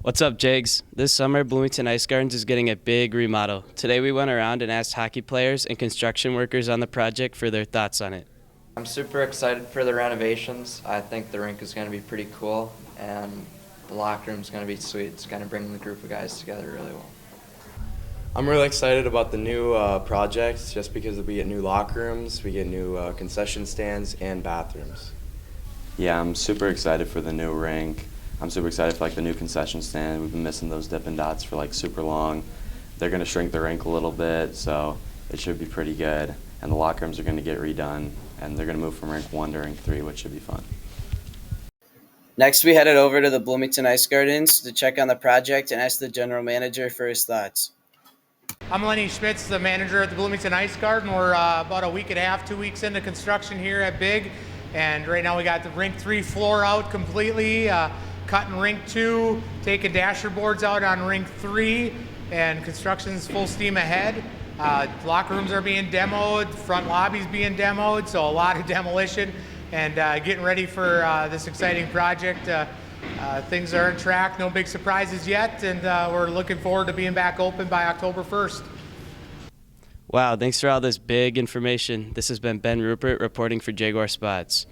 What's up, Jags? This summer, Bloomington Ice Gardens is getting a big remodel. Today we went around and asked hockey players and construction workers on the project for their thoughts on it. I'm super excited for the renovations. I think the rink is going to be pretty cool, and the locker room is going to be sweet. It's going to bring the group of guys together really well. I'm really excited about the new projects just because we get new locker rooms, we get new concession stands, and bathrooms. Yeah, I'm super excited for the new rink. I'm super excited for the new concession stand. We've been missing those Dippin' Dots for super long. They're going to shrink the rink a little bit, so it should be pretty good. And the locker rooms are going to get redone, and they're going to move from rink 1 to rink 3, which should be fun. Next, we headed over to the Bloomington Ice Gardens to check on the project and ask the general manager for his thoughts. I'm Lenny Schmitz, the manager at the Bloomington Ice Garden. We're about a week and a half, 2 weeks into construction here at BIG, and right now we got the rink 3 floor out completely. Cutting rink 2, taking dasher boards out on rink 3, and construction's full steam ahead. Locker rooms are being demoed, front lobby's being demoed, so a lot of demolition, and getting ready for this exciting project. Things are on track, no big surprises yet, and we're looking forward to being back open by October 1st. Wow, thanks for all this big information. This has been Ben Rupert reporting for Jaguar Spots.